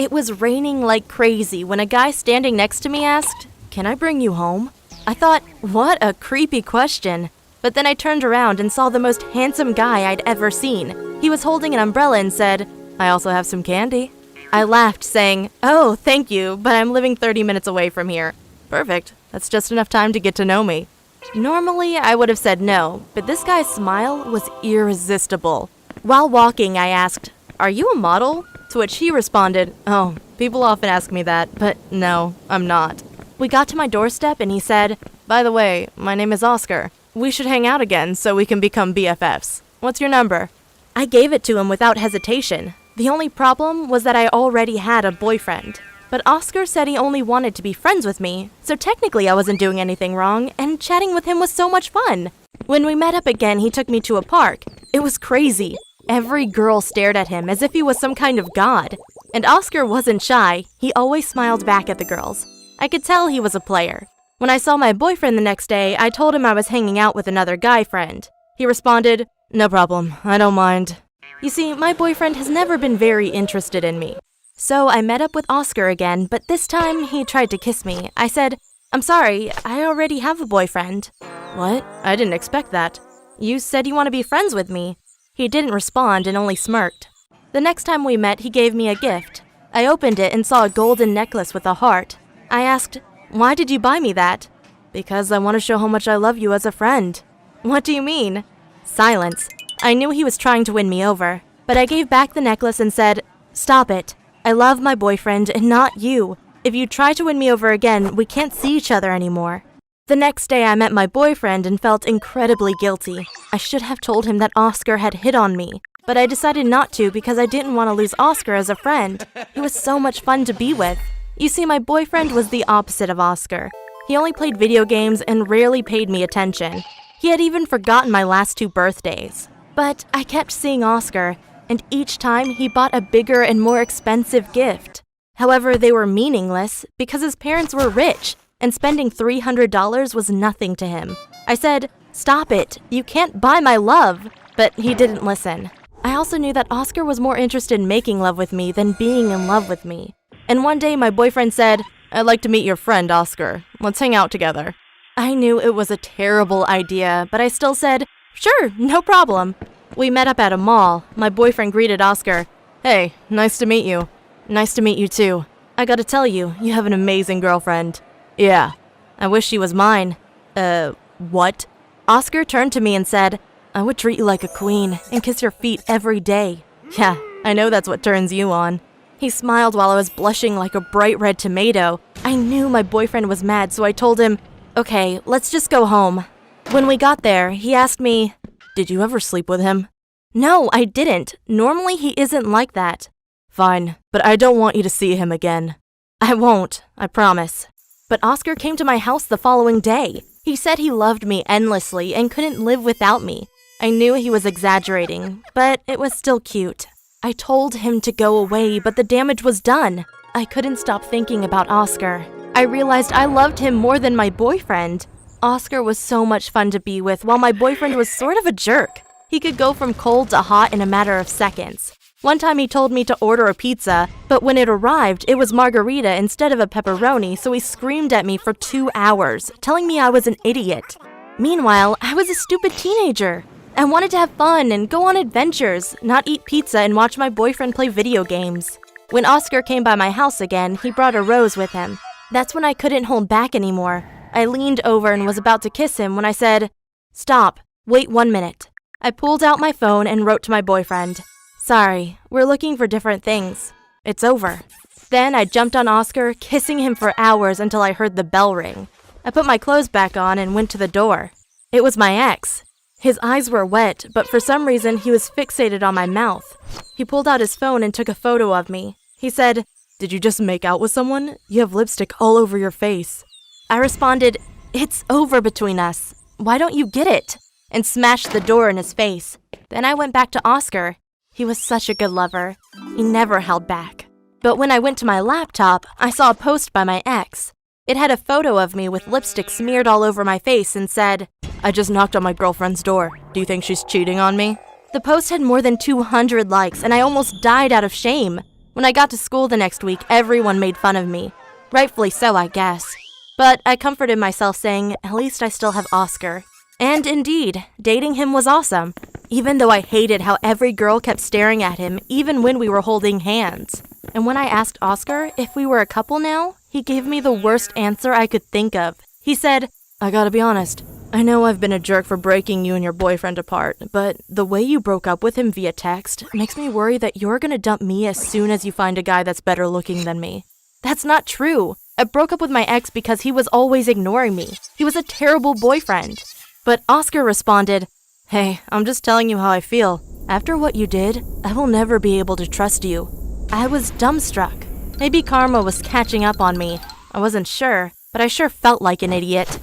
It was raining like crazy when a guy standing next to me asked, "Can I bring you home?" I thought, what a creepy question. But then I turned around and saw the most handsome guy I'd ever seen. He was holding an umbrella and said, "I also have some candy." I laughed, saying, "Oh, thank you, but I'm living 30 minutes away from here." Perfect. That's just enough time to get to know me. Normally, I would have said no, but this guy's smile was irresistible. While walking, I asked, "Are you a model?" To which he responded, "Oh, people often ask me that, but no, I'm not." We got to my doorstep and he said, "By the way, my name is Oscar. We should hang out again so we can become BFFs. What's your number?" I gave it to him without hesitation. The only problem was that I already had a boyfriend. But Oscar said he only wanted to be friends with me, so technically I wasn't doing anything wrong, and chatting with him was so much fun. When we met up again, he took me to a park. It was crazy. Every girl stared at him as if he was some kind of god. And Oscar wasn't shy. He always smiled back at the girls. I could tell he was a player. When I saw my boyfriend the next day, I told him I was hanging out with another guy friend. He responded, "No problem, I don't mind." You see, my boyfriend has never been very interested in me. So I met up with Oscar again, but this time he tried to kiss me. I said, "I'm sorry, I already have a boyfriend." "What? I didn't expect that. You said you want to be friends with me." He didn't respond and only smirked. The next time we met, he gave me a gift. I opened it and saw a golden necklace with a heart. I asked, "Why did you buy me that?" "Because I want to show how much I love you as a friend." "What do you mean?" Silence. I knew he was trying to win me over, but I gave back the necklace and said, "Stop it. I love my boyfriend and not you. If you try to win me over again, we can't see each other anymore." The next day I met my boyfriend and felt incredibly guilty. I should have told him that Oscar had hit on me, but I decided not to because I didn't want to lose Oscar as a friend. He was so much fun to be with. You see, my boyfriend was the opposite of Oscar. He only played video games and rarely paid me attention. He had even forgotten my last 2 birthdays. But I kept seeing Oscar, and each time he bought a bigger and more expensive gift. However, they were meaningless because his parents were rich, and spending $300 was nothing to him. I said, "Stop it, you can't buy my love," but he didn't listen. I also knew that Oscar was more interested in making love with me than being in love with me. And one day my boyfriend said, "I'd like to meet your friend, Oscar. Let's hang out together." I knew it was a terrible idea, but I still said, "Sure, no problem." We met up at a mall. My boyfriend greeted Oscar. "Hey, nice to meet you." "Nice to meet you too. I gotta tell you, you have an amazing girlfriend." "Yeah. I wish she was mine." What?" Oscar turned to me and said, "I would treat you like a queen and kiss your feet every day." "Yeah, I know that's what turns you on." He smiled while I was blushing like a bright red tomato. I knew my boyfriend was mad, so I told him, "Okay, let's just go home." When we got there, he asked me, "Did you ever sleep with him?" "No, I didn't. Normally he isn't like that." "Fine, but I don't want you to see him again." "I won't, I promise." But Oscar came to my house the following day. He said he loved me endlessly and couldn't live without me. I knew he was exaggerating, but it was still cute. I told him to go away, but the damage was done. I couldn't stop thinking about Oscar. I realized I loved him more than my boyfriend. Oscar was so much fun to be with, while my boyfriend was sort of a jerk. He could go from cold to hot in a matter of seconds. One time he told me to order a pizza, but when it arrived, it was margarita instead of a pepperoni, so he screamed at me for 2 hours, telling me I was an idiot. Meanwhile, I was a stupid teenager. I wanted to have fun and go on adventures, not eat pizza and watch my boyfriend play video games. When Oscar came by my house again, he brought a rose with him. That's when I couldn't hold back anymore. I leaned over and was about to kiss him when I said, "Stop, wait 1 minute." I pulled out my phone and wrote to my boyfriend, "Sorry, we're looking for different things. It's over." Then I jumped on Oscar, kissing him for hours until I heard the bell ring. I put my clothes back on and went to the door. It was my ex. His eyes were wet, but for some reason he was fixated on my mouth. He pulled out his phone and took a photo of me. He said, "Did you just make out with someone? You have lipstick all over your face." I responded, "It's over between us. Why don't you get it?" and smashed the door in his face. Then I went back to Oscar. He was such a good lover. He never held back. But when I went to my laptop, I saw a post by my ex. It had a photo of me with lipstick smeared all over my face and said, "I just knocked on my girlfriend's door. Do you think she's cheating on me?" The post had more than 200 likes, and I almost died out of shame. When I got to school the next week, everyone made fun of me. Rightfully so, I guess. But I comforted myself saying, at least I still have Oscar. And indeed, dating him was awesome, even though I hated how every girl kept staring at him even when we were holding hands. And when I asked Oscar if we were a couple now, he gave me the worst answer I could think of. He said, I gotta be honest, I know I've been a jerk for breaking you and your boyfriend apart, but the way you broke up with him via text makes me worry that you're gonna dump me as soon as you find a guy that's better looking than me. That's not true. I broke up with my ex because he was always ignoring me. He was a terrible boyfriend. But Oscar responded, hey, I'm just telling you how I feel. After what you did, I will never be able to trust you. I was dumbstruck. Maybe karma was catching up on me. I wasn't sure, but I sure felt like an idiot.